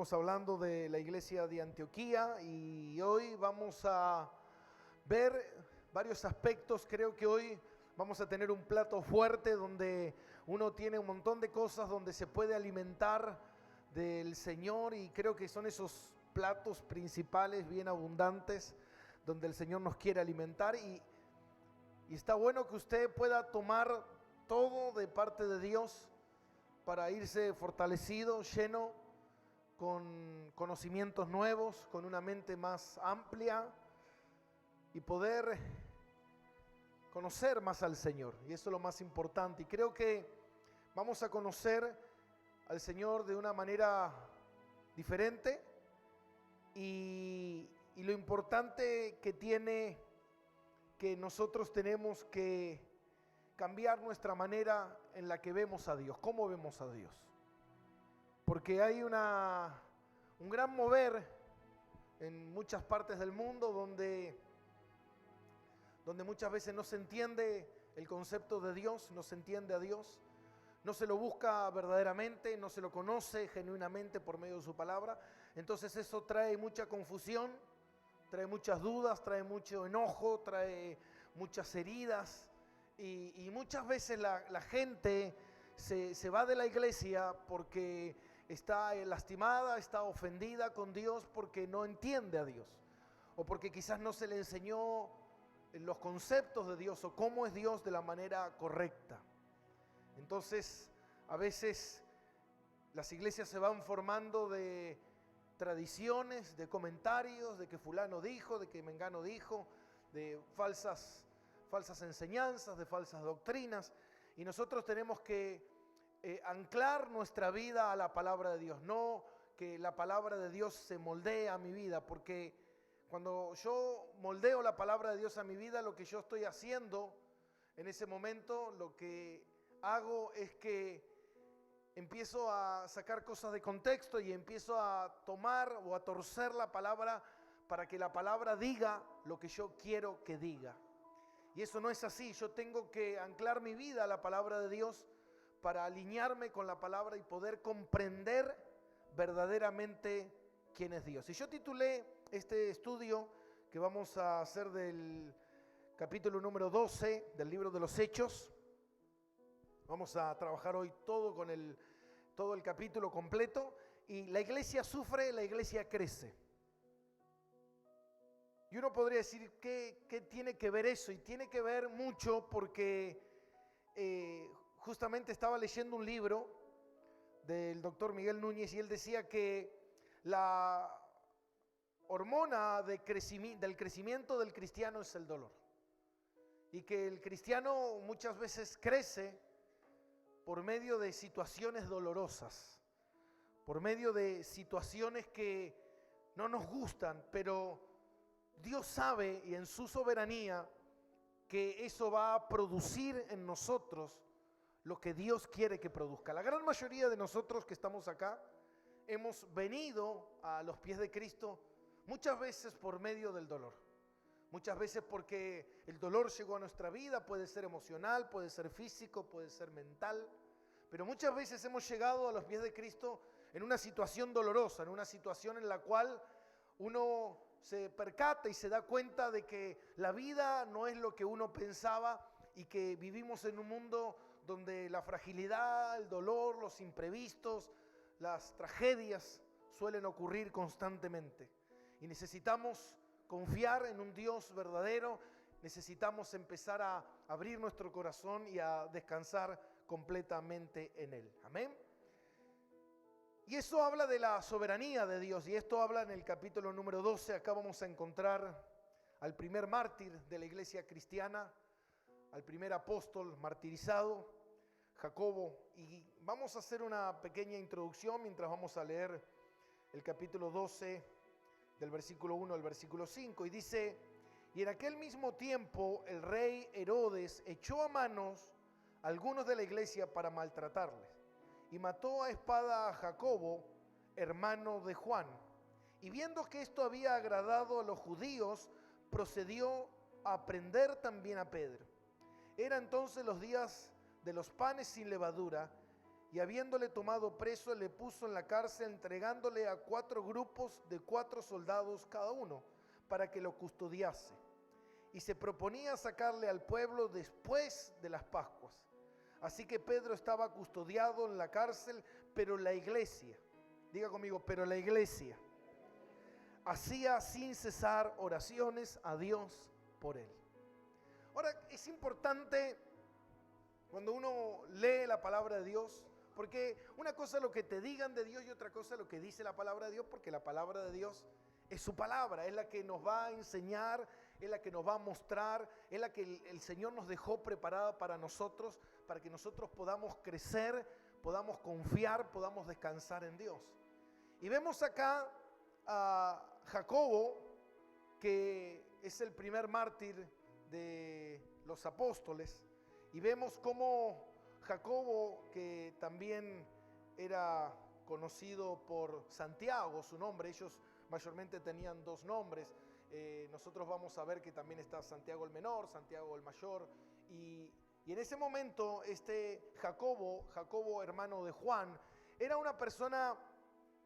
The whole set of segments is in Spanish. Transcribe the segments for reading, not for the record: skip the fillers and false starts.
Seguimos hablando de la iglesia de Antioquía y hoy vamos a ver varios aspectos. Creo que hoy vamos a tener un plato fuerte donde uno tiene un montón de cosas donde se puede alimentar del Señor, y creo que son esos platos principales bien abundantes donde el Señor nos quiere alimentar, y está bueno que usted pueda tomar todo de parte de Dios para irse fortalecido, lleno, con conocimientos nuevos, con una mente más amplia y poder conocer más al Señor. Y eso es lo más importante. Y creo que vamos a conocer al Señor de una manera diferente, y lo importante que tiene que nosotros tenemos que cambiar nuestra manera en la que vemos a Dios, cómo vemos a Dios. Porque hay un gran mover en muchas partes del mundo donde muchas veces no se entiende el concepto de Dios, no se entiende a Dios, no se lo busca verdaderamente, no se lo conoce genuinamente por medio de su palabra. Entonces eso trae mucha confusión, trae muchas dudas, trae mucho enojo, trae muchas heridas, y muchas veces la gente se va de la iglesia porque está lastimada, está ofendida con Dios porque no entiende a Dios, o porque quizás no se le enseñó los conceptos de Dios o cómo es Dios de la manera correcta. Entonces, a veces las iglesias se van formando de tradiciones, de comentarios, de que fulano dijo, de que mengano dijo, de falsas enseñanzas, de falsas doctrinas, y nosotros tenemos que anclar nuestra vida a la palabra de Dios, no que la palabra de Dios se moldee a mi vida, porque cuando yo moldeo la palabra de Dios a mi vida, lo que yo estoy haciendo en ese momento, lo que hago es que empiezo a sacar cosas de contexto y empiezo a tomar o a torcer la palabra para que la palabra diga lo que yo quiero que diga. Y eso no es así. Yo tengo que anclar mi vida a la palabra de Dios para alinearme con la palabra y poder comprender verdaderamente quién es Dios. Y yo titulé este estudio que vamos a hacer del capítulo número 12 del libro de los Hechos. Vamos a trabajar hoy todo el capítulo completo. Y la iglesia sufre, la iglesia crece. Y uno podría decir, ¿qué tiene que ver eso? Y tiene que ver mucho porque justamente estaba leyendo un libro del doctor Miguel Núñez, y él decía que la hormona del crecimiento del cristiano es el dolor. Y que el cristiano muchas veces crece por medio de situaciones dolorosas, por medio de situaciones que no nos gustan, pero Dios sabe, y en su soberanía, que eso va a producir en nosotros lo que Dios quiere que produzca. La gran mayoría de nosotros que estamos acá hemos venido a los pies de Cristo muchas veces por medio del dolor. Muchas veces porque el dolor llegó a nuestra vida, puede ser emocional, puede ser físico, puede ser mental, pero muchas veces hemos llegado a los pies de Cristo en una situación dolorosa, en una situación en la cual uno se percata y se da cuenta de que la vida no es lo que uno pensaba, y que vivimos en un mundo donde la fragilidad, el dolor, los imprevistos, las tragedias suelen ocurrir constantemente. Y necesitamos confiar en un Dios verdadero, necesitamos empezar a abrir nuestro corazón y a descansar completamente en Él. Amén. Y eso habla de la soberanía de Dios, y esto habla en el capítulo número 12. Acá vamos a encontrar al primer mártir de la iglesia cristiana, al primer apóstol martirizado, Jacobo. Y vamos a hacer una pequeña introducción mientras vamos a leer el capítulo 12 del versículo 1 al versículo 5. Y dice: y en aquel mismo tiempo el rey Herodes echó a manos a algunos de la iglesia para maltratarles, y mató a espada a Jacobo, hermano de Juan. Y viendo que esto había agradado a los judíos, procedió a prender también a Pedro. Era entonces los días de los panes sin levadura, y habiéndole tomado preso, le puso en la cárcel, entregándole a 4 grupos de 4 soldados cada uno, para que lo custodiase. Y se proponía sacarle al pueblo después de las Pascuas. Así que Pedro estaba custodiado en la cárcel, pero la iglesia, diga conmigo, pero la iglesia hacía sin cesar oraciones a Dios por él. Ahora, es importante cuando uno lee la palabra de Dios, porque una cosa es lo que te digan de Dios y otra cosa es lo que dice la palabra de Dios, porque la palabra de Dios es su palabra, es la que nos va a enseñar, es la que nos va a mostrar, es la que el Señor nos dejó preparada para nosotros, para que nosotros podamos crecer, podamos confiar, podamos descansar en Dios. Y vemos acá a Jacobo, que es el primer mártir de los apóstoles, y vemos cómo Jacobo, que también era conocido por Santiago, su nombre, ellos mayormente tenían 2 nombres, nosotros vamos a ver que también está Santiago el menor, Santiago el mayor, y en ese momento Jacobo hermano de Juan, era una persona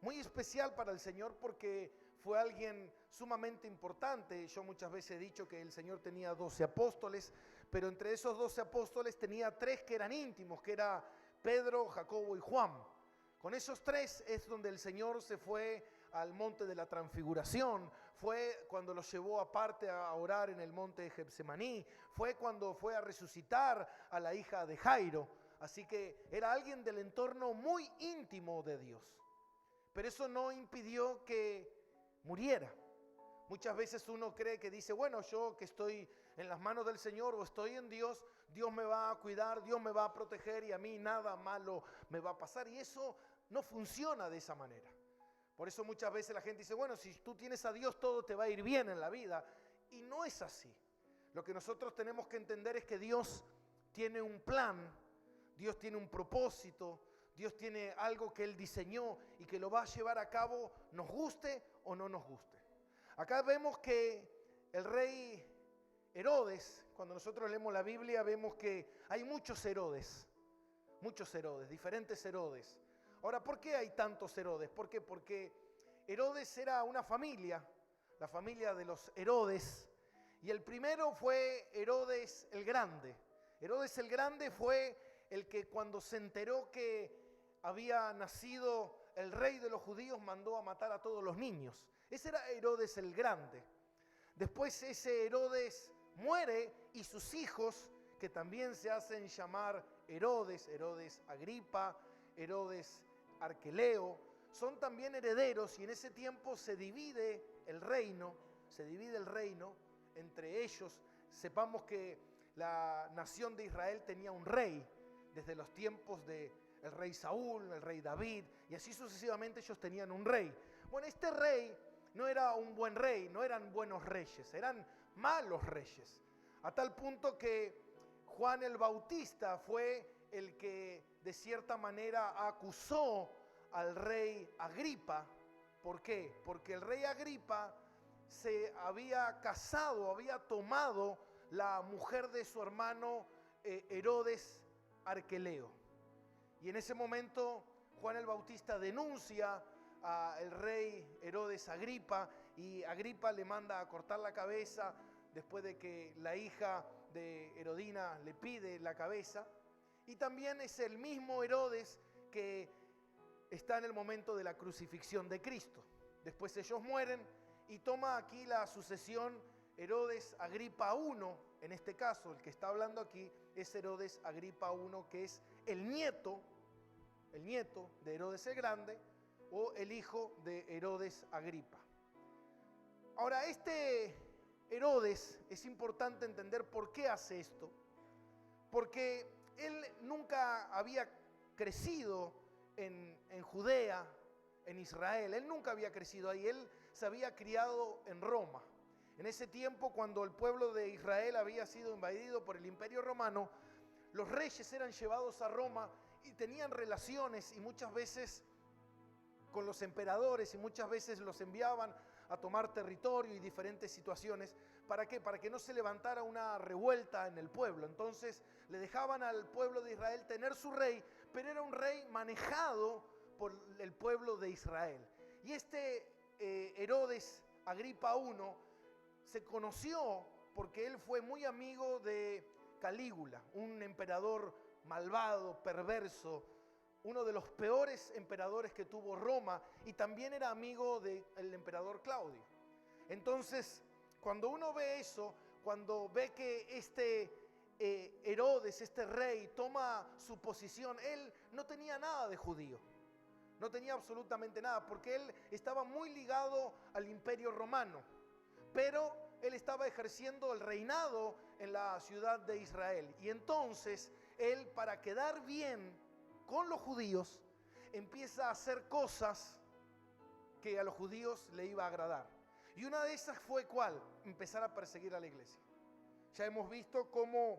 muy especial para el Señor porque fue alguien sumamente importante. Yo muchas veces he dicho que el Señor tenía 12 apóstoles, pero entre esos 12 apóstoles tenía 3 que eran íntimos, que era Pedro, Jacobo y Juan. Con esos 3 es donde el Señor se fue al monte de la transfiguración, fue cuando los llevó aparte a orar en el monte de Getsemaní, fue cuando fue a resucitar a la hija de Jairo. Así que era alguien del entorno muy íntimo de Dios. Pero eso no impidió que muriera. Muchas veces uno cree que dice, bueno, yo que estoy en las manos del Señor o estoy en Dios, Dios me va a cuidar, Dios me va a proteger y a mí nada malo me va a pasar. Y eso no funciona de esa manera. Por eso muchas veces la gente dice, bueno, si tú tienes a Dios todo te va a ir bien en la vida. Y no es así. Lo que nosotros tenemos que entender es que Dios tiene un plan, Dios tiene un propósito, Dios tiene algo que Él diseñó y que lo va a llevar a cabo, nos guste o no nos guste. Acá vemos que el rey Herodes, cuando nosotros leemos la Biblia, vemos que hay muchos Herodes, diferentes Herodes. Ahora, ¿por qué hay tantos Herodes? ¿Por qué? Porque Herodes era una familia, la familia de los Herodes, y el primero fue Herodes el Grande. Herodes el Grande fue el que cuando se enteró que había nacido el rey de los judíos mandó a matar a todos los niños. Ese era Herodes el Grande. Después ese Herodes muere y sus hijos, que también se hacen llamar Herodes, Herodes Agripa, Herodes Arqueleo, son también herederos y en ese tiempo se divide el reino entre ellos. Sepamos que la nación de Israel tenía un rey desde los tiempos del rey Saúl, el rey David, y así sucesivamente ellos tenían un rey. Bueno, este rey no era un buen rey, no eran buenos reyes, eran malos reyes, a tal punto que Juan el Bautista fue el que de cierta manera acusó al rey Agripa. ¿Por qué? Porque el rey Agripa se había casado, había tomado la mujer de su hermano Herodes Arqueleo. Y en ese momento Juan el Bautista denuncia al rey Herodes Agripa y Agripa le manda a cortar la cabeza después de que la hija de Herodina le pide la cabeza. Y también es el mismo Herodes que está en el momento de la crucifixión de Cristo. Después ellos mueren y toma aquí la sucesión Herodes Agripa I. En este caso, el que está hablando aquí es Herodes Agripa I, que es el nieto de Herodes el Grande o el hijo de Herodes Agripa. Ahora, este Herodes es importante entender por qué hace esto. Porque él nunca había crecido en Judea, en Israel. Él nunca había crecido ahí. Él se había criado en Roma. En ese tiempo, cuando el pueblo de Israel había sido invadido por el Imperio Romano, los reyes eran llevados a Roma y tenían relaciones y muchas veces con los emperadores y muchas veces los enviaban a tomar territorio y diferentes situaciones. ¿Para qué? Para que no se levantara una revuelta en el pueblo. Entonces le dejaban al pueblo de Israel tener su rey, pero era un rey manejado por el pueblo de Israel. Y Herodes Agripa I se conoció porque él fue muy amigo de Calígula, un emperador malvado, perverso, uno de los peores emperadores que tuvo Roma, y también era amigo del emperador Claudio. Entonces, cuando uno ve eso, cuando ve que Herodes, este rey, toma su posición, él no tenía nada de judío, no tenía absolutamente nada, porque él estaba muy ligado al imperio romano, pero él estaba ejerciendo el reinado en la ciudad de Israel. Y entonces él, para quedar bien con los judíos, empieza a hacer cosas que a los judíos le iba a agradar. Y una de esas fue ¿cuál? Empezar a perseguir a la iglesia. Ya hemos visto cómo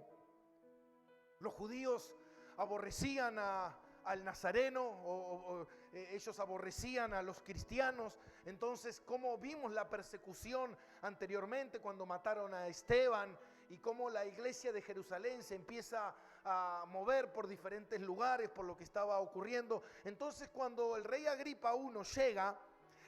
los judíos aborrecían al nazareno, ellos aborrecían a los cristianos. Entonces, cómo vimos la persecución anteriormente cuando mataron a Esteban, y cómo la iglesia de Jerusalén se empieza a mover por diferentes lugares por lo que estaba ocurriendo. Entonces, cuando el rey Agripa I llega,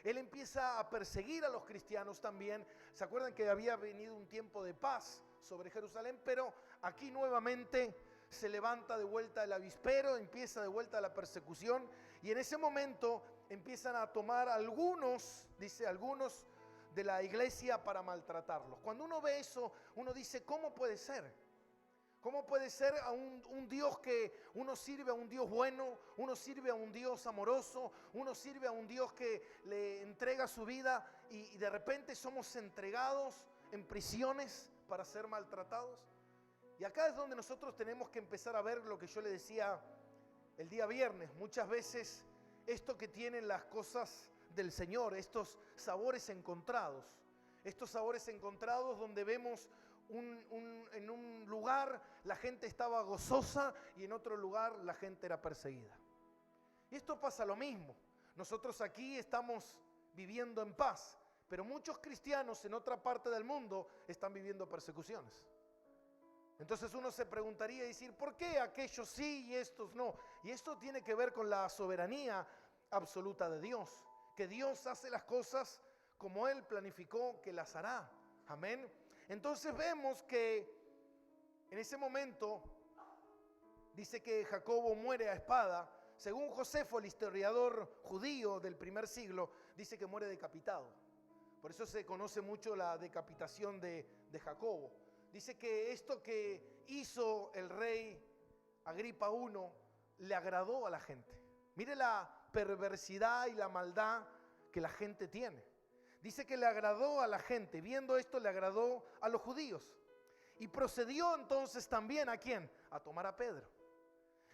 él empieza a perseguir a los cristianos también. ¿Se acuerdan que había venido un tiempo de paz sobre Jerusalén? Pero aquí nuevamente se levanta de vuelta el avispero, empieza de vuelta la persecución, y en ese momento empiezan a tomar algunos de la iglesia para maltratarlos. Cuando uno ve eso, uno dice, ¿cómo puede ser? ¿Cómo puede ser a un Dios que uno sirve a un Dios bueno, uno sirve a un Dios amoroso, uno sirve a un Dios que le entrega su vida, y de repente somos entregados en prisiones para ser maltratados? Y acá es donde nosotros tenemos que empezar a ver lo que yo le decía el día viernes. Muchas veces esto que tienen las cosas del Señor, estos sabores encontrados donde vemos en un lugar la gente estaba gozosa y en otro lugar la gente era perseguida. Y esto pasa lo mismo. Nosotros aquí estamos viviendo en paz, pero muchos cristianos en otra parte del mundo están viviendo persecuciones. Entonces uno se preguntaría y decir, ¿por qué aquellos sí y estos no? Y esto tiene que ver con la soberanía absoluta de Dios, que Dios hace las cosas como Él planificó que las hará. Amén. Entonces vemos que en ese momento dice que Jacobo muere a espada. Según Josefo, el historiador judío del primer siglo, dice que muere decapitado. Por eso se conoce mucho la decapitación de Jacobo. Dice que esto que hizo el rey Agripa I le agradó a la gente. Mire la perversidad y la maldad que la gente tiene. Dice que le agradó a la gente. Viendo esto, le agradó a los judíos. Y procedió entonces también ¿a quién? A tomar a Pedro.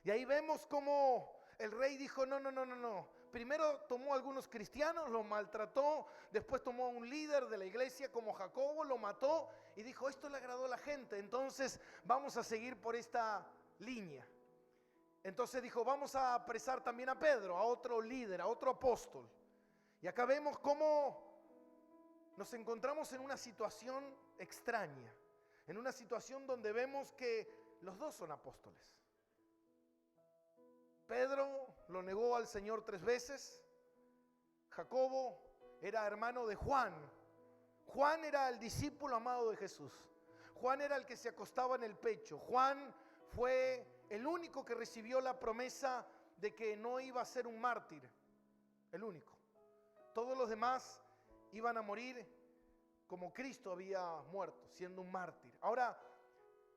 Y ahí vemos cómo el rey dijo, no. Primero tomó a algunos cristianos, los maltrató. Después tomó a un líder de la iglesia como Jacobo, lo mató. Y dijo, esto le agradó a la gente, entonces vamos a seguir por esta línea. Entonces dijo, vamos a apresar también a Pedro, a otro líder, a otro apóstol. Y acá vemos cómo nos encontramos en una situación extraña, en una situación donde vemos que los dos son apóstoles. Pedro lo negó al Señor 3 veces. Jacobo era hermano de Juan. Juan era el discípulo amado de Jesús. Juan era el que se acostaba en el pecho. Juan fue el único que recibió la promesa de que no iba a ser un mártir. El único. Todos los demás iban a morir como Cristo había muerto, siendo un mártir. Ahora,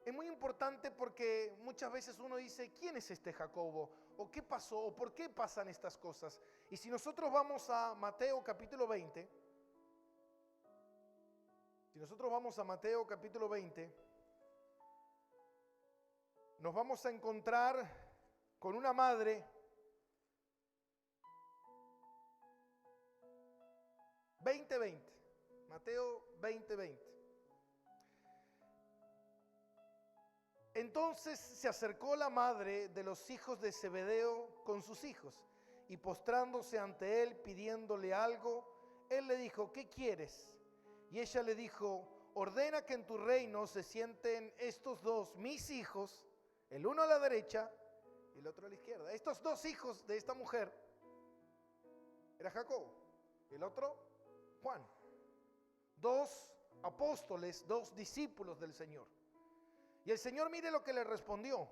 es muy importante porque muchas veces uno dice, ¿quién es este Jacobo? ¿O qué pasó? ¿O por qué pasan estas cosas? Y si nosotros vamos a Mateo capítulo 20, nos vamos a encontrar con una madre Mateo 20. Entonces se acercó la madre de los hijos de Zebedeo con sus hijos, y postrándose ante él, pidiéndole algo, él le dijo, ¿qué quieres? Y ella le dijo, ordena que en tu reino se sienten estos dos, mis hijos, el uno a la derecha y el otro a la izquierda. Estos dos hijos de esta mujer era Jacobo, el otro Juan. Dos apóstoles, dos discípulos del Señor. Y el Señor, mire lo que le respondió.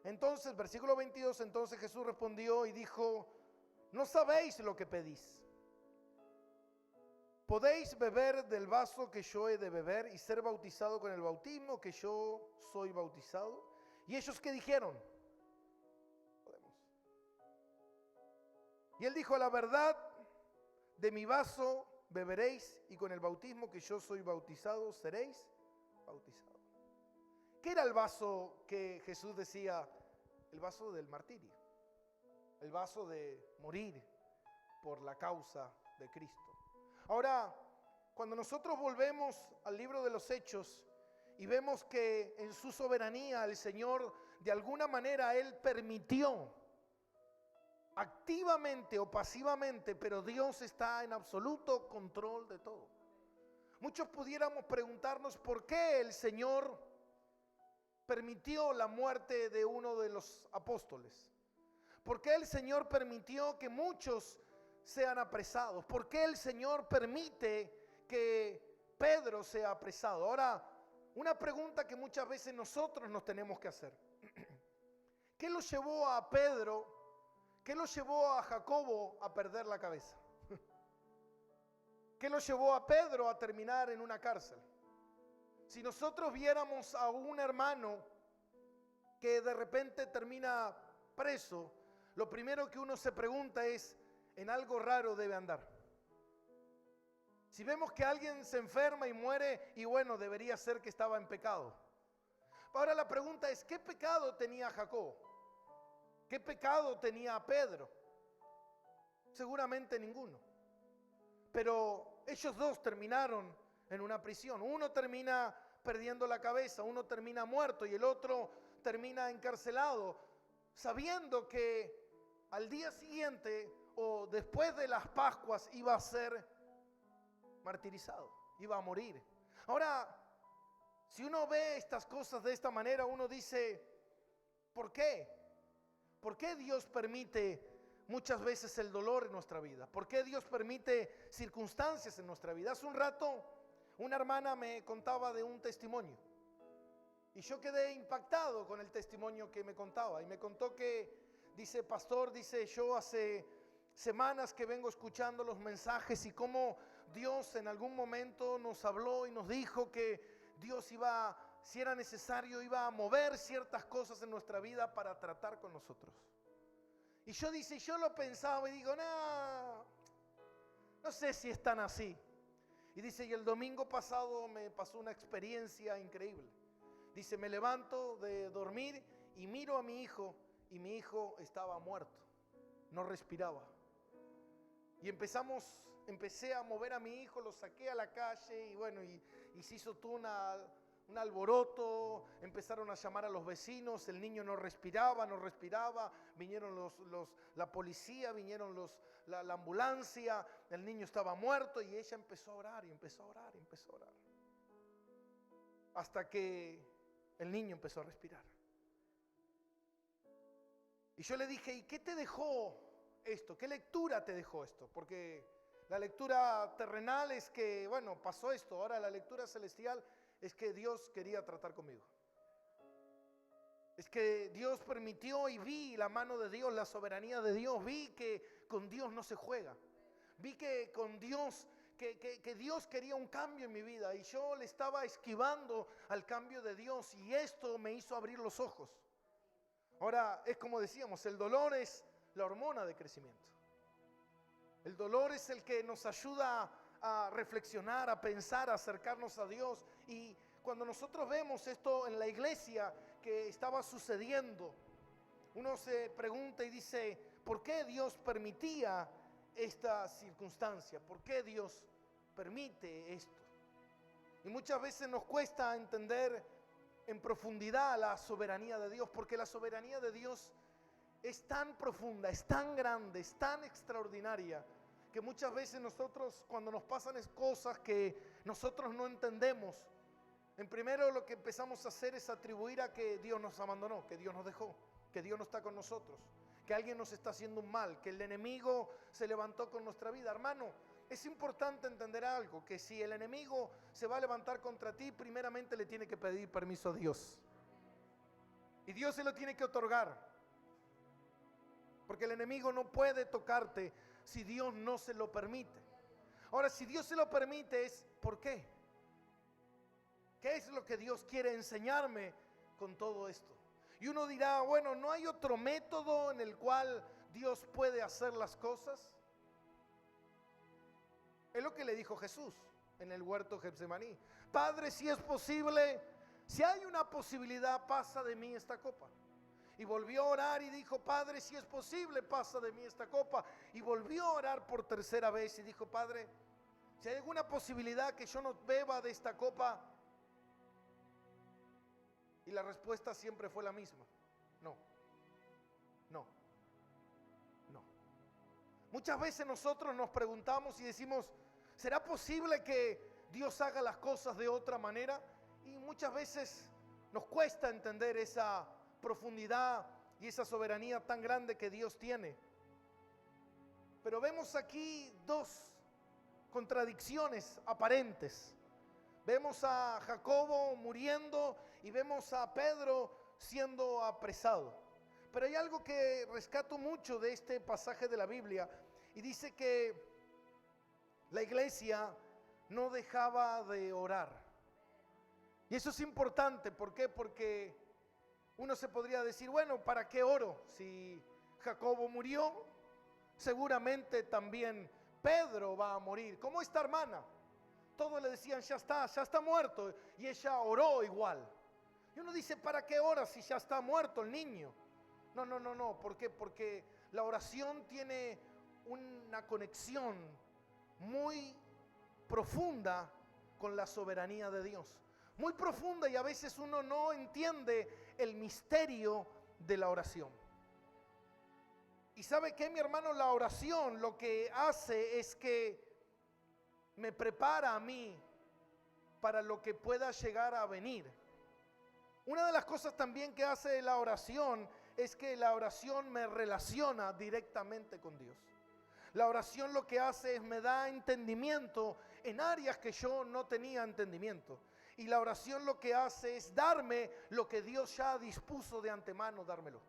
Entonces, versículo 22, entonces Jesús respondió y dijo: no sabéis lo que pedís. ¿Podéis beber del vaso que yo he de beber y ser bautizado con el bautismo que yo soy bautizado? ¿Y ellos qué dijeron? Podemos. Y él dijo: a la verdad, de mi vaso beberéis y con el bautismo que yo soy bautizado seréis bautizados. ¿Qué era el vaso que Jesús decía? El vaso del martirio, el vaso de morir por la causa de Cristo. Ahora, cuando nosotros volvemos al libro de los Hechos y vemos que en su soberanía el Señor, de alguna manera, Él permitió, activamente o pasivamente, pero Dios está en absoluto control de todo. Muchos pudiéramos preguntarnos por qué el Señor permitió la muerte de uno de los apóstoles. ¿Por qué el Señor permitió que muchos sean apresados? ¿Por qué el Señor permite que Pedro sea apresado? Ahora, una pregunta que muchas veces nosotros nos tenemos que hacer. ¿Qué lo llevó a Pedro? ¿Qué lo llevó a Jacobo a perder la cabeza? ¿Qué lo llevó a Pedro a terminar en una cárcel? Si nosotros viéramos a un hermano que de repente termina preso, lo primero que uno se pregunta es: en algo raro debe andar. Si vemos que alguien se enferma y muere, y bueno, debería ser que estaba en pecado. Ahora la pregunta es: ¿qué pecado tenía Jacob? ¿Qué pecado tenía Pedro? Seguramente ninguno. Pero ellos dos terminaron en una prisión. Uno termina perdiendo la cabeza, uno termina muerto y el otro termina encarcelado, sabiendo que al día siguiente o después de las Pascuas iba a ser martirizado, iba a morir. Ahora, si uno ve estas cosas de esta manera, uno dice: ¿por qué? ¿Por qué Dios permite muchas veces el dolor en nuestra vida? ¿Por qué Dios permite circunstancias en nuestra vida? Hace un rato una hermana me contaba de un testimonio y yo quedé impactado con el testimonio que me contaba, y me contó que, dice: pastor, dice, yo hace semanas que vengo escuchando los mensajes y cómo Dios en algún momento nos habló y nos dijo que Dios iba, si era necesario, iba a mover ciertas cosas en nuestra vida para tratar con nosotros. Y yo, dice, yo lo pensaba y digo: no sé si es tan así. Y dice: y el domingo pasado me pasó una experiencia increíble. Dice: me levanto de dormir y miro a mi hijo, y mi hijo estaba muerto, no respiraba. Y empecé a mover a mi hijo, lo saqué a la calle y bueno, y se hizo todo un alboroto, empezaron a llamar a los vecinos, el niño no respiraba, vinieron la policía, vinieron la ambulancia, el niño estaba muerto y ella empezó a orar y empezó a orar y empezó a orar. Hasta que el niño empezó a respirar. Y yo le dije: ¿y qué te dejó esto? ¿Qué lectura te dejó esto? Porque la lectura terrenal es que, bueno, pasó esto. Ahora la lectura celestial es que Dios quería tratar conmigo. Es que Dios permitió y vi la mano de Dios, la soberanía de Dios. Vi que con Dios no se juega. Vi que con Dios, que Dios quería un cambio en mi vida y yo le estaba esquivando al cambio de Dios, y esto me hizo abrir los ojos. Ahora, es como decíamos, el dolor es la hormona de crecimiento. El dolor es el que nos ayuda a reflexionar, a pensar, a acercarnos a Dios. Y cuando nosotros vemos esto en la iglesia que estaba sucediendo, uno se pregunta y dice: ¿por qué Dios permitía esta circunstancia? ¿Por qué Dios permite esto? Y muchas veces nos cuesta entender en profundidad la soberanía de Dios, porque la soberanía de Dios es tan profunda, es tan grande, es tan extraordinaria, que muchas veces nosotros, cuando nos pasan cosas que nosotros no entendemos, en primero lo que empezamos a hacer es atribuir a que Dios nos abandonó, que Dios nos dejó. que Dios no está con nosotros, que alguien nos está haciendo un mal, que el enemigo se levantó con nuestra vida. Hermano, es importante entender algo, que si el enemigo se va a levantar contra ti, primeramente le tiene que pedir permiso a Dios. Y Dios se lo tiene que otorgar. Porque el enemigo no puede tocarte si Dios no se lo permite. Ahora, si Dios se lo permite, es ¿por qué? ¿Qué es lo que Dios quiere enseñarme con todo esto? Y uno dirá, bueno, ¿no hay otro método en el cual Dios puede hacer las cosas? Es lo que le dijo Jesús en el huerto de Getsemaní. Padre, si es posible, si hay una posibilidad, pasa de mí esta copa. Y volvió a orar y dijo, Padre, si es posible, pasa de mí esta copa. Y volvió a orar por tercera vez y dijo, Padre, si hay alguna posibilidad que yo no beba de esta copa. Y la respuesta siempre fue la misma. No, no, no. Muchas veces nosotros nos preguntamos y decimos, ¿será posible que Dios haga las cosas de otra manera? Y muchas veces nos cuesta entender esa profundidad y esa soberanía tan grande que Dios tiene. Pero vemos aquí dos contradicciones aparentes. Vemos a Jacobo muriendo y vemos a Pedro siendo apresado. Pero hay algo que rescato mucho de este pasaje de la Biblia y dice que la iglesia no dejaba de orar. Y eso es importante, ¿por qué? Porque uno se podría decir, bueno, ¿para qué oro? Si Jacobo murió, seguramente también Pedro va a morir. ¿Cómo esta hermana? Todos le decían, ya está muerto. Y ella oró igual. Y uno dice, ¿para qué ora si ya está muerto el niño? No. ¿Por qué? Porque la oración tiene una conexión muy profunda con la soberanía de Dios. Muy profunda, y a veces uno no entiende el misterio de la oración. ¿Y sabe qué, mi hermano? La oración lo que hace es que me prepara a mí para lo que pueda llegar a venir. Una de las cosas también que hace la oración es que la oración me relaciona directamente con Dios. La oración lo que hace es me da entendimiento en áreas que yo no tenía entendimiento. Y la oración lo que hace es darme lo que Dios ya dispuso de antemano dármelo.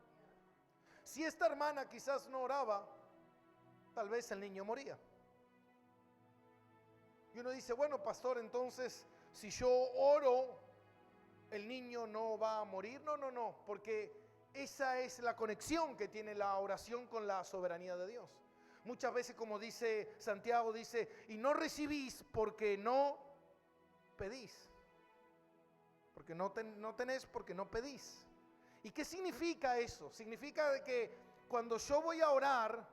Si esta hermana quizás no oraba, tal vez el niño moría. Y uno dice, bueno, pastor, entonces si yo oro, el niño no va a morir. No, porque esa es la conexión que tiene la oración con la soberanía de Dios. Muchas veces, como dice Santiago, dice, y no recibís porque no pedís. Porque no tenés porque no pedís. ¿Y qué significa eso? Significa de que cuando yo voy a orar,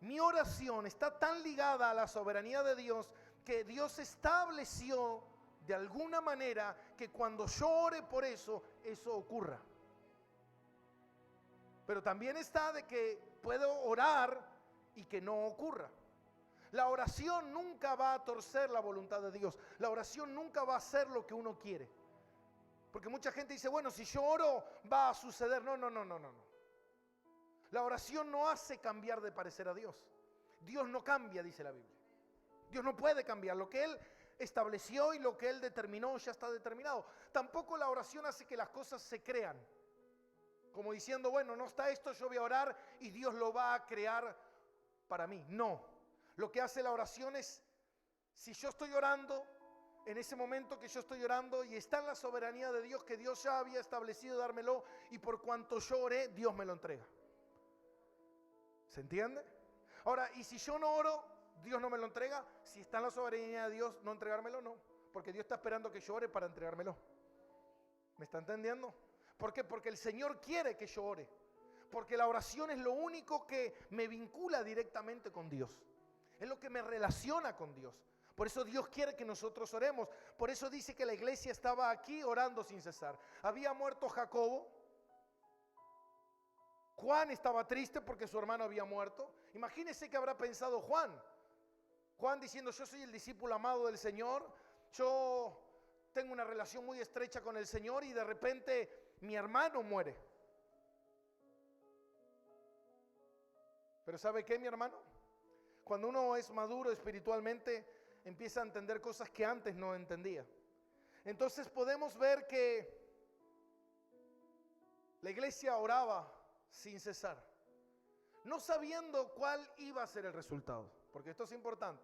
mi oración está tan ligada a la soberanía de Dios que Dios estableció de alguna manera que cuando yo ore por eso, eso ocurra. Pero también está de que puedo orar y que no ocurra. La oración nunca va a torcer la voluntad de Dios. La oración nunca va a hacer lo que uno quiere. Porque mucha gente dice, bueno, si yo oro va a suceder. No. La oración no hace cambiar de parecer a Dios. Dios no cambia, dice la Biblia. Dios no puede cambiar. Lo que Él estableció y lo que Él determinó ya está determinado. Tampoco la oración hace que las cosas se crean. Como diciendo, bueno, no está esto, yo voy a orar y Dios lo va a crear para mí. No. Lo que hace la oración es, si yo estoy orando, en ese momento que yo estoy orando y está en la soberanía de Dios, que Dios ya había establecido dármelo, y por cuanto yo oré, Dios me lo entrega. ¿Se entiende? Ahora, y si yo no oro, Dios no me lo entrega. Si está en la soberanía de Dios, no entregármelo, no. Porque Dios está esperando que yo ore para entregármelo. ¿Me está entendiendo? ¿Por qué? Porque el Señor quiere que yo ore. Porque la oración es lo único que me vincula directamente con Dios. Es lo que me relaciona con Dios. Por eso Dios quiere que nosotros oremos. Por eso dice que la iglesia estaba aquí orando sin cesar. Había muerto Jacobo. Juan estaba triste porque su hermano había muerto. Imagínense qué habrá pensado Juan. Juan diciendo, yo soy el discípulo amado del Señor. Yo tengo una relación muy estrecha con el Señor y de repente mi hermano muere. Pero ¿sabe qué, mi hermano? Cuando uno es maduro espiritualmente, empieza a entender cosas que antes no entendía. Entonces podemos ver que la iglesia oraba sin cesar, no sabiendo cuál iba a ser el resultado, porque esto es importante.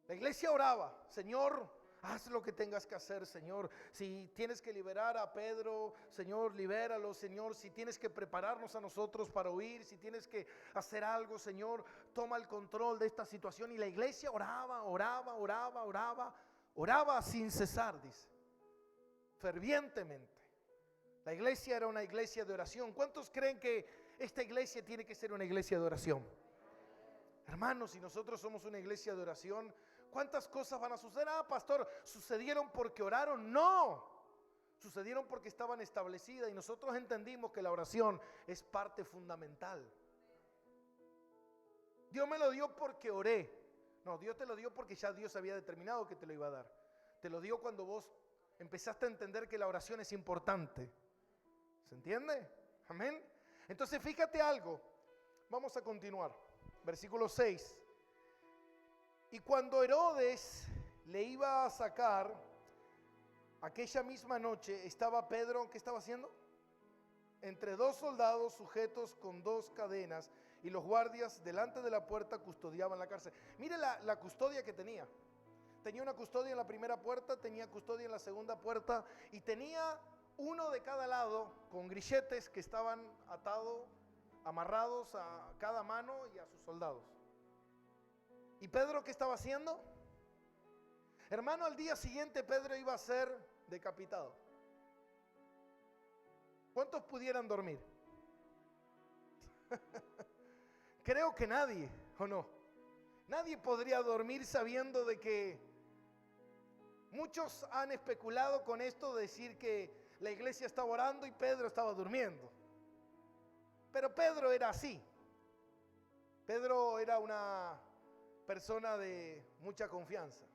La iglesia oraba: Señor, haz lo que tengas que hacer, Señor. Si tienes que liberar a Pedro, Señor, libéralo, Señor. Si tienes que prepararnos a nosotros para huir, si tienes que hacer algo, Señor, toma el control de esta situación. Y la iglesia oraba sin cesar, dice, fervientemente. La iglesia era una iglesia de oración. ¿Cuántos creen que esta iglesia tiene que ser una iglesia de oración? Hermanos, si nosotros somos una iglesia de oración, ¿cuántas cosas van a suceder? Pastor, ¿sucedieron porque oraron? No, sucedieron porque estaban establecidas, y nosotros entendimos que la oración es parte fundamental. Dios me lo dio porque oré. No, Dios te lo dio porque ya Dios había determinado que te lo iba a dar. Te lo dio cuando vos empezaste a entender que la oración es importante. ¿Se entiende? Amén. Entonces fíjate algo. Vamos a continuar. Versículo 6. Y cuando Herodes le iba a sacar, aquella misma noche estaba Pedro, ¿qué estaba haciendo? Entre dos soldados sujetos con dos cadenas, y los guardias delante de la puerta custodiaban la cárcel. Mire la custodia que tenía. Tenía una custodia en la primera puerta, tenía custodia en la segunda puerta, y tenía uno de cada lado con grilletes que estaban amarrados a cada mano y a sus soldados. ¿Y Pedro qué estaba haciendo? Hermano, al día siguiente Pedro iba a ser decapitado. ¿Cuántos pudieran dormir? Creo que nadie, ¿o no? Nadie podría dormir sabiendo de que muchos han especulado con esto, de decir que la iglesia estaba orando y Pedro estaba durmiendo. Pero Pedro era así. Pedro era una persona de mucha confianza.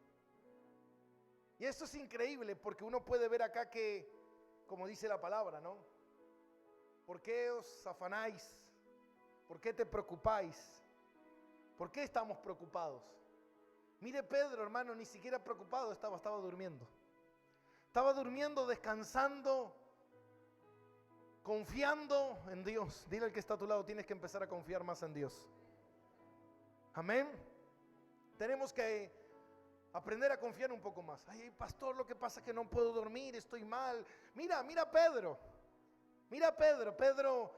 Y esto es increíble porque uno puede ver acá que, como dice la palabra, ¿no? ¿Por qué os afanáis? ¿Por qué te preocupáis? ¿Por qué estamos preocupados? Mire Pedro, hermano, ni siquiera preocupado estaba durmiendo. Estaba durmiendo, descansando, confiando en Dios. Dile al que está a tu lado: tienes que empezar a confiar más en Dios. Amén. Tenemos que aprender a confiar un poco más. Ay, pastor, lo que pasa es que no puedo dormir, estoy mal. Mira Pedro. Mira Pedro. Pedro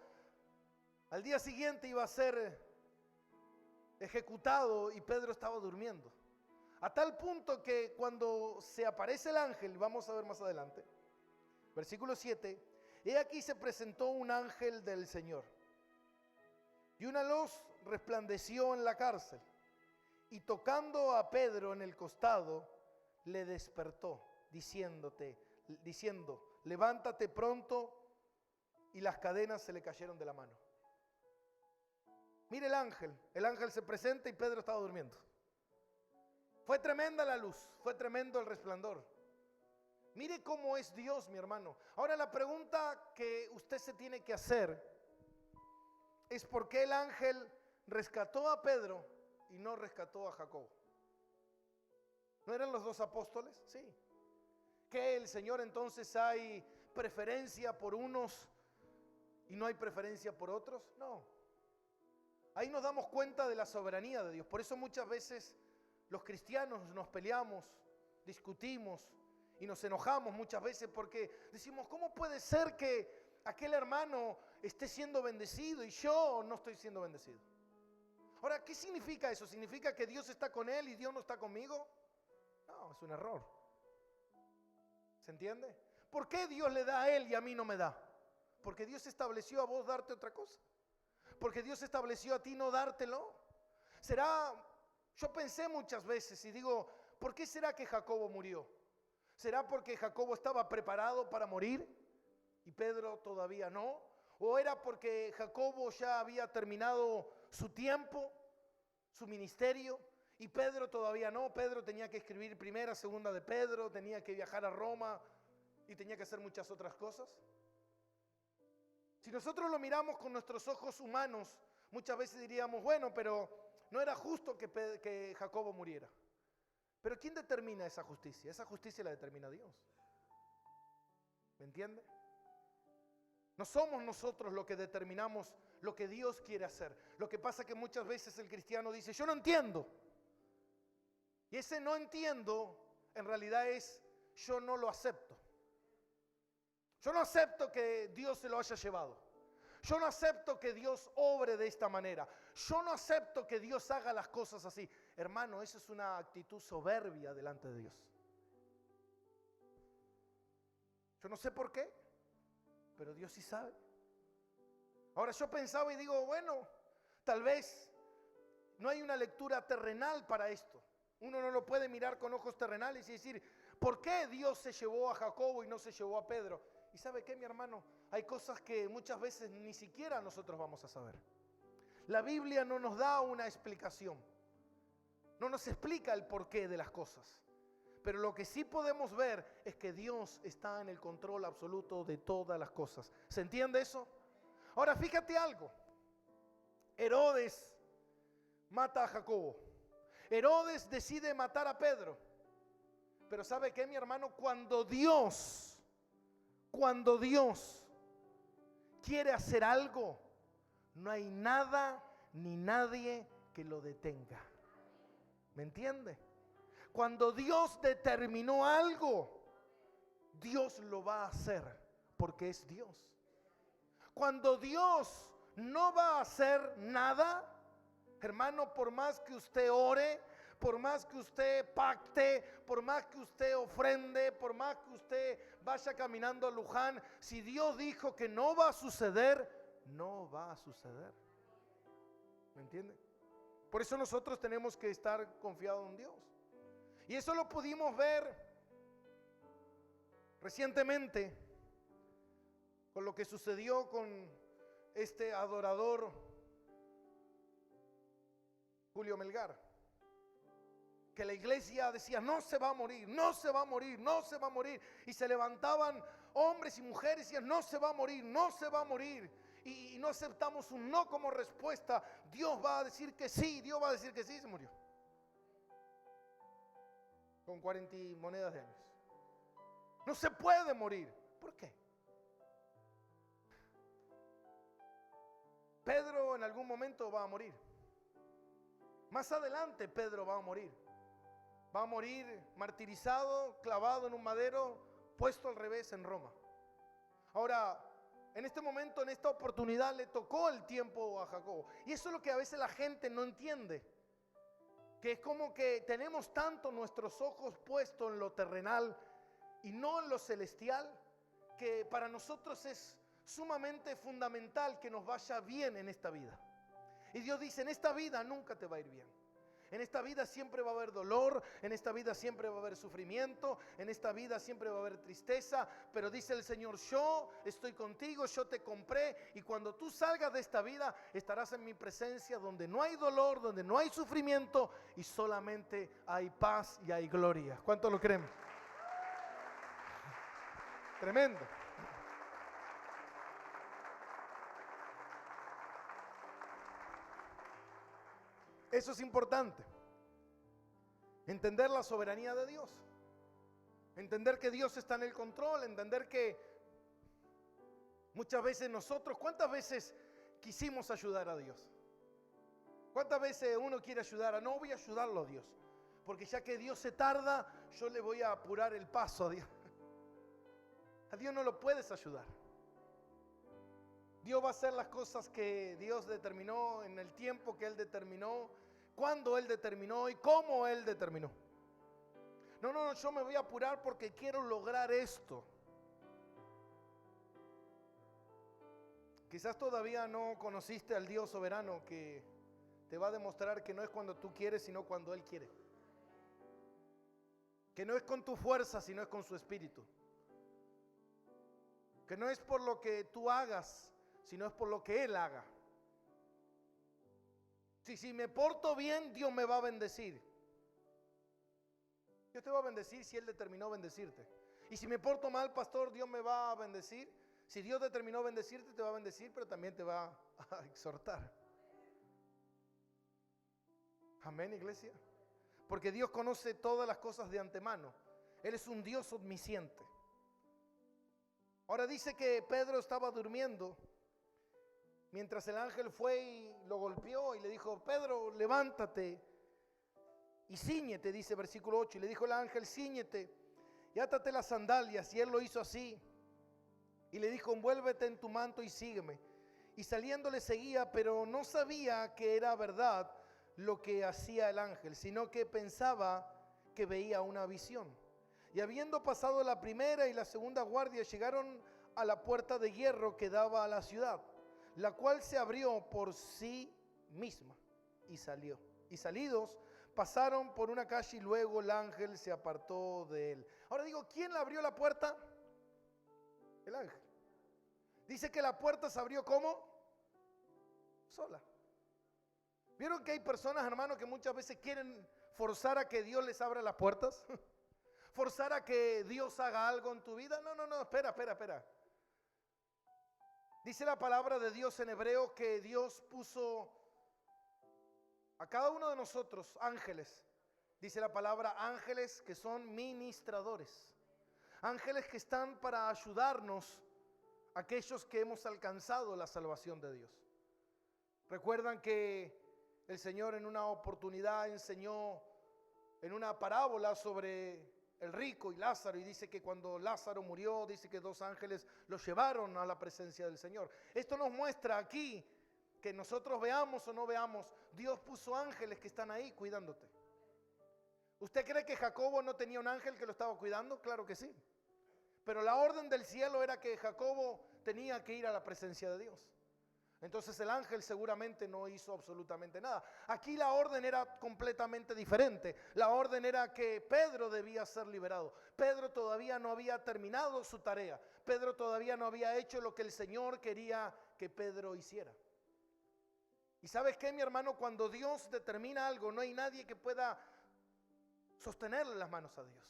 al día siguiente iba a ser ejecutado y Pedro estaba durmiendo. A tal punto que cuando se aparece el ángel, vamos a ver más adelante, versículo 7, he aquí se presentó un ángel del Señor, y una luz resplandeció en la cárcel, y tocando a Pedro en el costado, le despertó, diciendo, levántate pronto, y las cadenas se le cayeron de la mano. Mire el ángel se presenta y Pedro estaba durmiendo. Fue tremenda la luz, fue tremendo el resplandor. Mire cómo es Dios, mi hermano. Ahora la pregunta que usted se tiene que hacer es: ¿por qué el ángel rescató a Pedro y no rescató a Jacobo? ¿No eran los dos apóstoles? Sí. ¿Que el Señor entonces hay preferencia por unos y no hay preferencia por otros? No. Ahí nos damos cuenta de la soberanía de Dios. Por eso muchas veces los cristianos nos peleamos, discutimos y nos enojamos muchas veces porque decimos: ¿cómo puede ser que aquel hermano esté siendo bendecido y yo no estoy siendo bendecido? Ahora, ¿qué significa eso? ¿Significa que Dios está con él y Dios no está conmigo? No, es un error. ¿Se entiende? ¿Por qué Dios le da a él y a mí no me da? Porque Dios estableció a vos darte otra cosa. Porque Dios estableció a ti no dártelo. Yo pensé muchas veces y digo: ¿por qué será que Jacobo murió? ¿Será porque Jacobo estaba preparado para morir y Pedro todavía no? ¿O era porque Jacobo ya había terminado su tiempo, su ministerio, y Pedro todavía no? Pedro tenía que escribir primera, segunda de Pedro, tenía que viajar a Roma y tenía que hacer muchas otras cosas. Si nosotros lo miramos con nuestros ojos humanos, muchas veces diríamos, bueno, pero no era justo que Jacobo muriera. Pero ¿quién determina esa justicia? Esa justicia la determina Dios. ¿Me entiende? No somos nosotros los que determinamos lo que Dios quiere hacer. Lo que pasa es que muchas veces el cristiano dice, yo no entiendo. Y ese no entiendo en realidad es, yo no lo acepto. Yo no acepto que Dios se lo haya llevado. Yo no acepto que Dios obre de esta manera. Yo no acepto que Dios haga las cosas así. Hermano, esa es una actitud soberbia delante de Dios. Yo no sé por qué, pero Dios sí sabe. Ahora yo pensaba y digo, bueno, tal vez no hay una lectura terrenal para esto. Uno no lo puede mirar con ojos terrenales y decir, ¿por qué Dios se llevó a Jacobo y no se llevó a Pedro? ¿Y sabe qué, mi hermano? Hay cosas que muchas veces ni siquiera nosotros vamos a saber. La Biblia no nos da una explicación. No nos explica el porqué de las cosas. Pero lo que sí podemos ver es que Dios está en el control absoluto de todas las cosas. ¿Se entiende eso? Ahora fíjate algo. Herodes mata a Jacobo. Herodes decide matar a Pedro. Pero ¿sabe qué, mi hermano? Cuando Dios quiere hacer algo, no hay nada ni nadie que lo detenga. ¿Me entiende? Cuando Dios determinó algo, Dios lo va a hacer porque es Dios. Cuando Dios no va a hacer nada, hermano, por más que usted ore, por más que usted pacte, por más que usted ofrende, por más que usted vaya caminando a Luján, si Dios dijo que no va a suceder, no va a suceder. ¿Me entiende? Por eso nosotros tenemos que estar confiados en Dios. Y eso lo pudimos ver recientemente con lo que sucedió con este adorador Julio Melgar. Que la iglesia decía, no se va a morir, no se va a morir, no se va a morir. Y se levantaban hombres y mujeres y decían, no se va a morir, no se va a morir. Y no aceptamos un no como respuesta. Dios va a decir que sí, Dios va a decir que sí, y se murió. Con 40 monedas de años. No se puede morir. ¿Por qué? Pedro en algún momento va a morir. Más adelante Pedro va a morir. Va a morir martirizado, clavado en un madero, puesto al revés en Roma. Ahora, en este momento, en esta oportunidad, le tocó el tiempo a Jacobo. Y eso es lo que a veces la gente no entiende. Que es como que tenemos tanto nuestros ojos puestos en lo terrenal y no en lo celestial, que para nosotros es sumamente fundamental que nos vaya bien en esta vida. Y Dios dice, en esta vida nunca te va a ir bien. En esta vida siempre va a haber dolor, en esta vida siempre va a haber sufrimiento, en esta vida siempre va a haber tristeza, pero dice el Señor, yo estoy contigo, yo te compré, y cuando tú salgas de esta vida estarás en mi presencia donde no hay dolor, donde no hay sufrimiento y solamente hay paz y hay gloria. ¿Cuántos lo creen? Tremendo. Eso es importante. Entender la soberanía de Dios. Entender que Dios está en el control. Entender que muchas veces nosotros, ¿cuántas veces quisimos ayudar a Dios? ¿Cuántas veces uno quiere ayudar a? No, voy a ayudarlo a Dios. Porque ya que Dios se tarda, yo le voy a apurar el paso a Dios. A Dios no lo puedes ayudar. Dios va a hacer las cosas que Dios determinó en el tiempo que Él determinó, cuando Él determinó y cómo Él determinó. No, yo me voy a apurar porque quiero lograr esto. Quizás todavía no conociste al Dios soberano que te va a demostrar que no es cuando tú quieres, sino cuando Él quiere. Que no es con tu fuerza, sino es con su espíritu. Que no es por lo que tú hagas, sino es por lo que Él haga. Si me porto bien, Dios me va a bendecir. Dios te va a bendecir si Él determinó bendecirte. Y si me porto mal, pastor, Dios me va a bendecir. Si Dios determinó bendecirte, te va a bendecir, pero también te va a exhortar. Amén, iglesia. Porque Dios conoce todas las cosas de antemano. Él es un Dios omnisciente. Ahora dice que Pedro estaba durmiendo mientras el ángel fue y lo golpeó y le dijo: Pedro, levántate y cíñete, dice versículo 8. Y le dijo el ángel: cíñete y átate las sandalias. Y él lo hizo así. Y le dijo: envuélvete en tu manto y sígueme. Y saliendo le seguía, pero no sabía que era verdad lo que hacía el ángel, sino que pensaba que veía una visión. Y habiendo pasado la primera y la segunda guardia, llegaron a la puerta de hierro que daba a la ciudad, la cual se abrió por sí misma y salió. Y salidos pasaron por una calle y luego el ángel se apartó de él. Ahora digo, ¿quién le abrió la puerta? El ángel. Dice que la puerta se abrió ¿cómo? Sola. ¿Vieron que hay personas, hermanos, que muchas veces quieren forzar a que Dios les abra las puertas? ¿Forzar a que Dios haga algo en tu vida? No, espera. Dice la palabra de Dios en hebreo que Dios puso a cada uno de nosotros ángeles. Dice la palabra ángeles que son ministradores. Ángeles que están para ayudarnos a aquellos que hemos alcanzado la salvación de Dios. Recuerdan que el Señor en una oportunidad enseñó en una parábola sobre el rico y Lázaro, y dice que cuando Lázaro murió, dice que dos ángeles lo llevaron a la presencia del Señor. Esto nos muestra aquí que nosotros veamos o no veamos, Dios puso ángeles que están ahí cuidándote. ¿Usted cree que Jacobo no tenía un ángel que lo estaba cuidando? Claro que sí. Pero la orden del cielo era que Jacobo tenía que ir a la presencia de Dios. Entonces el ángel seguramente no hizo absolutamente nada. Aquí la orden era completamente diferente. La orden era que Pedro debía ser liberado. Pedro todavía no había terminado su tarea. Pedro todavía no había hecho lo que el Señor quería que Pedro hiciera. ¿Y sabes qué, mi hermano? Cuando Dios determina algo, no hay nadie que pueda sostenerle las manos a Dios.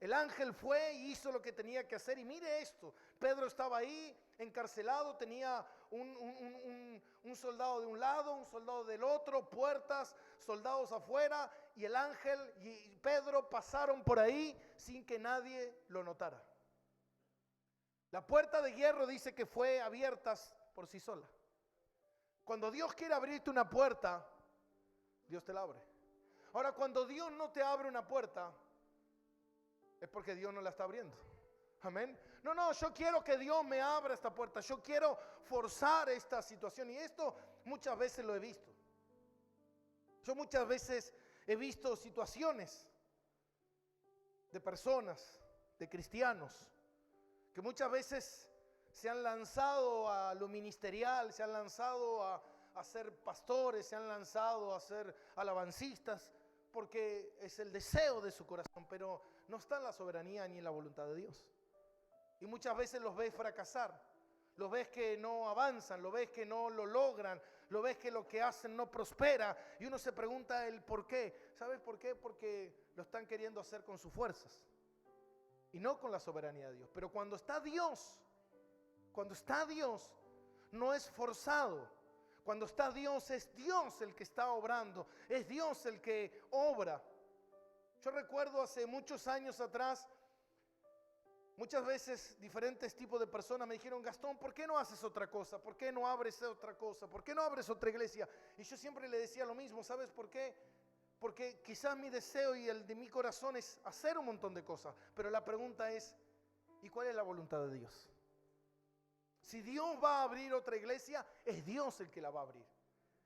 El ángel fue y hizo lo que tenía que hacer. Y mire esto, Pedro estaba ahí encarcelado, tenía un soldado de un lado, un soldado del otro, puertas, soldados afuera, y el ángel y Pedro pasaron por ahí sin que nadie lo notara. La puerta de hierro dice que fue abierta por sí sola. Cuando Dios quiere abrirte una puerta, Dios te la abre. Ahora, cuando Dios no te abre una puerta, es porque Dios no la está abriendo. Amén. No, yo quiero que Dios me abra esta puerta. Yo quiero forzar esta situación. Y esto muchas veces lo he visto. Yo muchas veces he visto situaciones de personas, de cristianos, que muchas veces se han lanzado a lo ministerial, se han lanzado a ser pastores, se han lanzado a ser alabancistas, porque es el deseo de su corazón, pero no está en la soberanía ni en la voluntad de Dios. Y muchas veces los ves fracasar, los ves que no avanzan, los ves que no lo logran, los ves que lo que hacen no prospera, y uno se pregunta el por qué. ¿Sabes por qué? Porque lo están queriendo hacer con sus fuerzas y no con la soberanía de Dios. Pero cuando está Dios, no es forzado. Cuando está Dios, es Dios el que está obrando, es Dios el que obra. Yo recuerdo hace muchos años atrás, muchas veces diferentes tipos de personas me dijeron: Gastón, ¿por qué no haces otra cosa? ¿Por qué no abres otra cosa? ¿Por qué no abres otra iglesia? Y yo siempre le decía lo mismo. ¿Sabes por qué? Porque quizás mi deseo y el de mi corazón es hacer un montón de cosas, pero la pregunta es: ¿y cuál es la voluntad de Dios? Si Dios va a abrir otra iglesia, es Dios el que la va a abrir.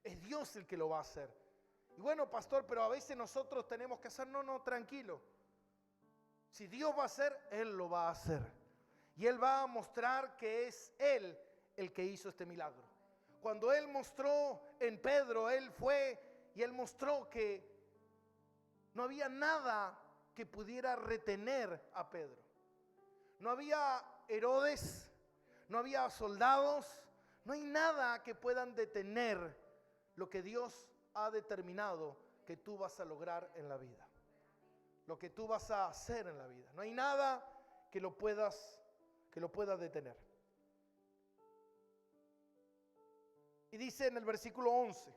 Es Dios el que lo va a hacer. Y bueno, pastor, pero a veces nosotros tenemos que hacer. No, tranquilo. Si Dios va a hacer, Él lo va a hacer. Y Él va a mostrar que es Él el que hizo este milagro. Cuando Él mostró en Pedro, Él fue y Él mostró que no había nada que pudiera retener a Pedro. No había Herodes, no había soldados, no hay nada que puedan detener lo que Dios ha determinado que tú vas a lograr en la vida. Lo que tú vas a hacer en la vida. No hay nada que lo pueda detener. Y dice en el versículo 11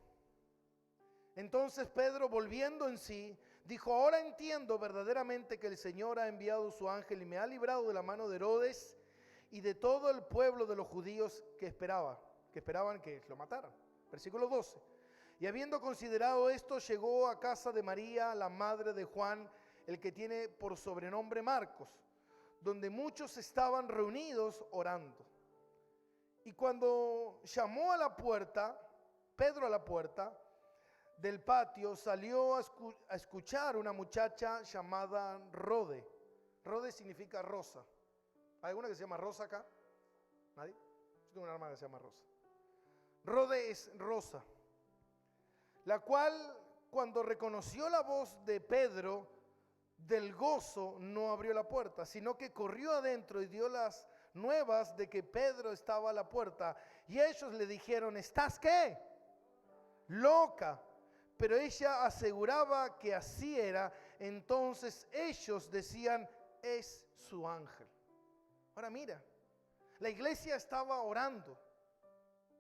Entonces Pedro, volviendo en sí, dijo: ahora entiendo verdaderamente que el Señor ha enviado su ángel y me ha librado de la mano de Herodes y de todo el pueblo de los judíos que esperaban que lo mataran. Versículo 12. Y habiendo considerado esto, llegó a casa de María, la madre de Juan, el que tiene por sobrenombre Marcos, donde muchos estaban reunidos orando. Y cuando llamó a la puerta, Pedro a la puerta del patio, salió a escuchar una muchacha llamada Rode. Rode significa rosa. ¿Hay alguna que se llama Rosa acá? ¿Nadie? Yo tengo una hermana que se llama Rosa. Rode es rosa. La cual, cuando reconoció la voz de Pedro, del gozo no abrió la puerta, sino que corrió adentro y dio las nuevas de que Pedro estaba a la puerta. Y ellos le dijeron: ¿estás qué? Loca. Pero ella aseguraba que así era. Entonces ellos decían: es su ángel. Ahora mira, la iglesia estaba orando.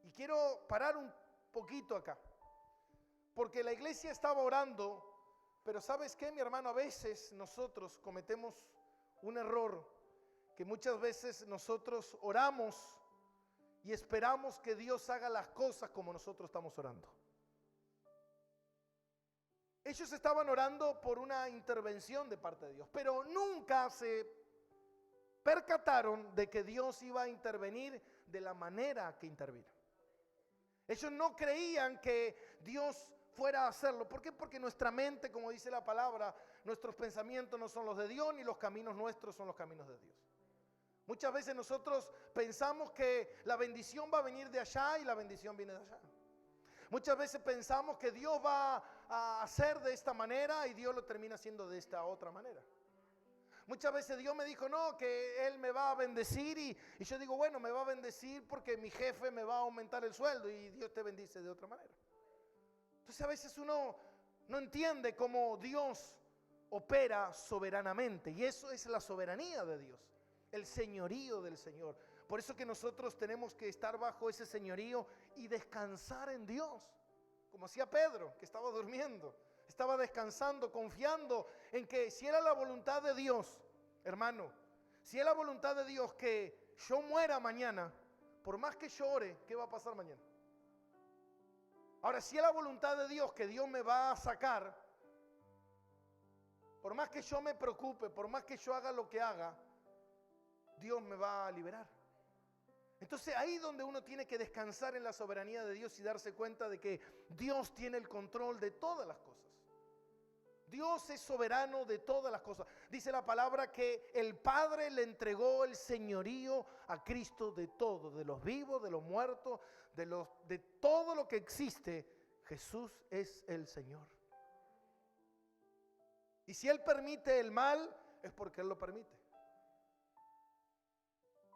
Y quiero parar un poquito acá, porque la iglesia estaba orando, pero ¿sabes qué, mi hermano? A veces nosotros cometemos un error, que muchas veces nosotros oramos y esperamos que Dios haga las cosas como nosotros estamos orando. Ellos estaban orando por una intervención de parte de Dios, pero nunca se percataron de que Dios iba a intervenir de la manera que intervino. Ellos no creían que Dios fuera a hacerlo. ¿Por qué? Porque nuestra mente, como dice la palabra, nuestros pensamientos no son los de Dios, ni los caminos nuestros son los caminos de Dios. Muchas veces nosotros pensamos que la bendición va a venir de allá y la bendición viene de allá. Muchas veces pensamos que Dios va a hacer de esta manera y Dios lo termina haciendo de esta otra manera. Muchas veces Dios me dijo: no, que Él me va a bendecir, y yo digo: bueno, me va a bendecir porque mi jefe me va a aumentar el sueldo, y Dios te bendice de otra manera. Entonces a veces uno no entiende cómo Dios opera soberanamente, y eso es la soberanía de Dios, el señorío del Señor. Por eso que nosotros tenemos que estar bajo ese señorío y descansar en Dios, como hacía Pedro, que estaba durmiendo. Estaba descansando, confiando en que si era la voluntad de Dios, hermano, si es la voluntad de Dios que yo muera mañana, por más que yo ore, ¿qué va a pasar mañana? Ahora, si es la voluntad de Dios que Dios me va a sacar, por más que yo me preocupe, por más que yo haga lo que haga, Dios me va a liberar. Entonces ahí es donde uno tiene que descansar en la soberanía de Dios y darse cuenta de que Dios tiene el control de todas las cosas. Dios es soberano de todas las cosas. Dice la palabra que el Padre le entregó el señorío a Cristo de todo, de los vivos, de los muertos, de todo lo que existe. Jesús es el Señor. Y si Él permite el mal, es porque Él lo permite.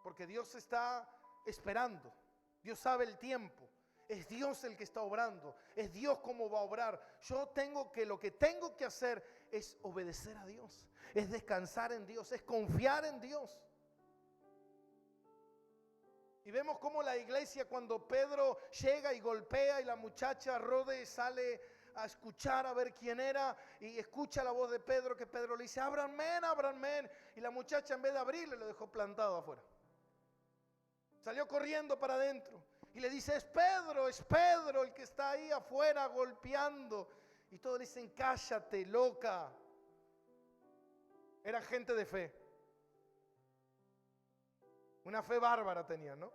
Porque Dios está esperando. Dios sabe el tiempo. Es Dios el que está obrando. Es Dios cómo va a obrar. Lo que tengo que hacer es obedecer a Dios. Es descansar en Dios. Es confiar en Dios. Y vemos cómo la iglesia, cuando Pedro llega y golpea y la muchacha Rode sale a escuchar a ver quién era, y escucha la voz de Pedro, que Pedro le dice: ábranme, ábranme. Y la muchacha, en vez de abrirle, lo dejó plantado afuera. Salió corriendo para adentro y le dice: es Pedro el que está ahí afuera golpeando. Y todos le dicen: cállate, loca. Era gente de fe. Una fe bárbara tenían, ¿no?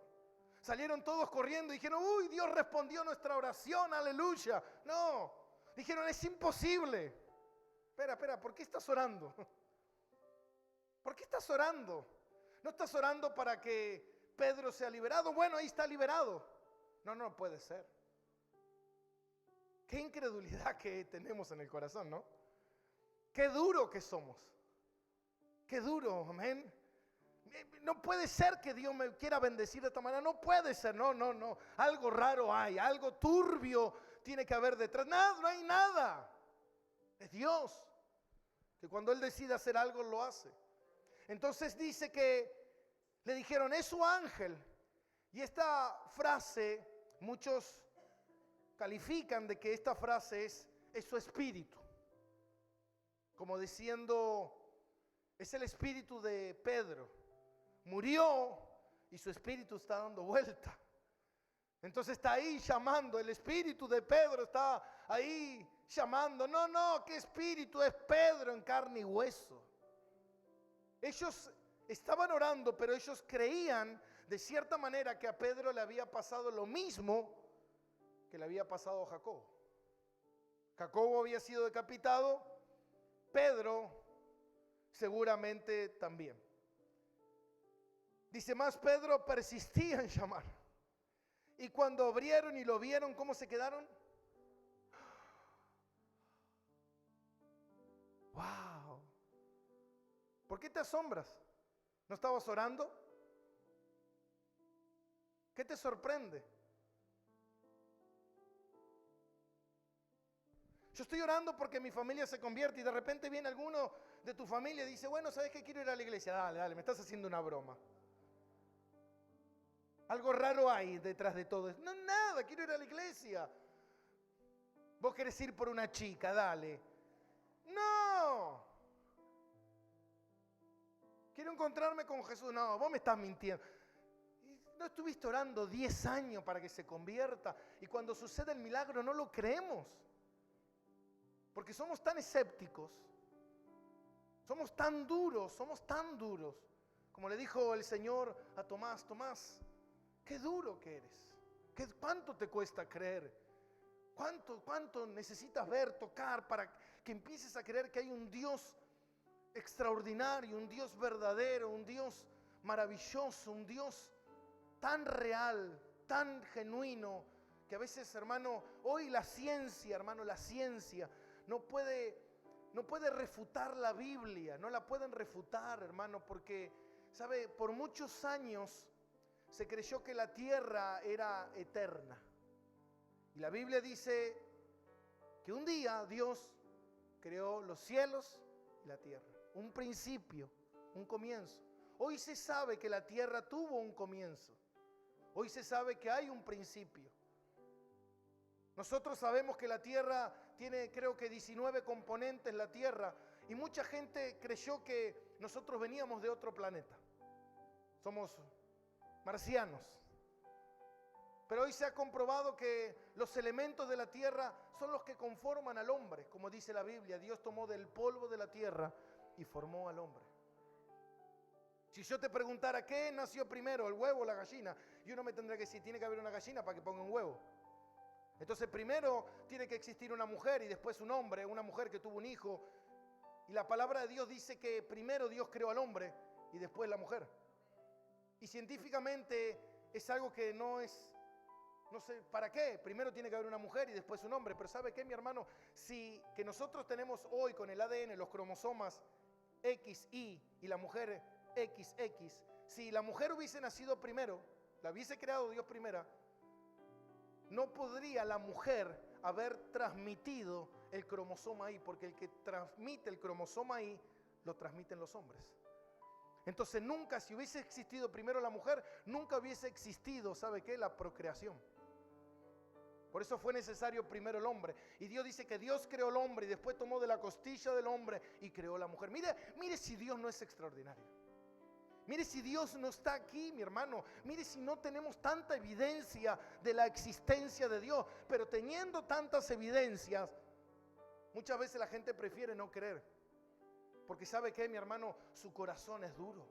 Salieron todos corriendo y dijeron: uy, Dios respondió nuestra oración, aleluya. No, dijeron: es imposible. Espera, ¿por qué estás orando? ¿Por qué estás orando? ¿No estás orando para que Pedro sea liberado? Bueno, ahí está liberado. No puede ser. Qué incredulidad que tenemos en el corazón, ¿no? Qué duro que somos. Qué duro, amén. No puede ser que Dios me quiera bendecir de esta manera. No puede ser, no. Algo raro hay, algo turbio tiene que haber detrás. Nada, no hay nada. Es Dios, que cuando Él decide hacer algo, lo hace. Entonces dice que le dijeron: es su ángel. Y esta frase, muchos califican de que esta frase es su espíritu. Como diciendo, es el espíritu de Pedro. Murió y su espíritu está dando vuelta. Entonces está ahí llamando, el espíritu de Pedro está ahí llamando. No, ¿qué espíritu? Es Pedro en carne y hueso. Ellos estaban orando, pero ellos creían de cierta manera que a Pedro le había pasado lo mismo que le había pasado a Jacobo. Jacobo había sido decapitado, Pedro seguramente también. Dice más, Pedro persistía en llamar. Y cuando abrieron y lo vieron, ¿cómo se quedaron? ¡Wow! ¿Por qué te asombras? ¿No estabas orando? ¿Qué te sorprende? Yo estoy orando porque mi familia se convierte y de repente viene alguno de tu familia y dice, bueno, ¿sabes qué? Quiero ir a la iglesia. Dale, me estás haciendo una broma. Algo raro hay detrás de todo esto. No, nada, quiero ir a la iglesia. Vos querés ir por una chica, dale. No. Quiero encontrarme con Jesús. No, vos me estás mintiendo. ¿No estuviste orando 10 años para que se convierta? Y cuando sucede el milagro no lo creemos. Porque somos tan escépticos. Somos tan duros. Como le dijo el Señor a Tomás, Tomás, qué duro que eres. ¿Cuánto te cuesta creer? ¿Cuánto necesitas ver, tocar para que empieces a creer que hay un Dios extraordinario, un Dios verdadero, un Dios maravilloso, un Dios tan real, tan genuino, que a veces, hermano, hoy la ciencia no puede refutar la Biblia, no la pueden refutar, hermano, porque, ¿sabe? Por muchos años se creyó que la tierra era eterna. Y la Biblia dice que un día Dios creó los cielos y la tierra. Un principio, un comienzo. Hoy se sabe que la tierra tuvo un comienzo. Hoy se sabe que hay un principio. Nosotros sabemos que la tierra tiene, creo que 19 componentes, la tierra. Y mucha gente creyó que nosotros veníamos de otro planeta. Somos marcianos. Pero hoy se ha comprobado que los elementos de la tierra son los que conforman al hombre. Como dice la Biblia, Dios tomó del polvo de la tierra y formó al hombre. Si yo te preguntara qué nació primero, el huevo o la gallina, yo no me tendría que decir, tiene que haber una gallina para que ponga un huevo. Entonces primero tiene que existir una mujer y después un hombre, una mujer que tuvo un hijo. Y la palabra de Dios dice que primero Dios creó al hombre y después la mujer. Y científicamente es algo que no sé para qué. Primero tiene que haber una mujer y después un hombre. Pero ¿sabe qué, mi hermano? Si que nosotros tenemos hoy con el ADN los cromosomas XY y la mujer XX, si la mujer hubiese nacido primero, la hubiese creado Dios primera, no podría la mujer haber transmitido el cromosoma Y, porque el que transmite el cromosoma Y lo transmiten los hombres. Entonces nunca, si hubiese existido primero la mujer, nunca hubiese existido, ¿sabe qué? La procreación. Por eso fue necesario primero el hombre. Y Dios dice que Dios creó el hombre y después tomó de la costilla del hombre y creó la mujer. Mire si Dios no es extraordinario. Mire si Dios no está aquí, mi hermano. Mire si no tenemos tanta evidencia de la existencia de Dios. Pero teniendo tantas evidencias, muchas veces la gente prefiere no creer. Porque ¿sabe qué, mi hermano? Su corazón es duro.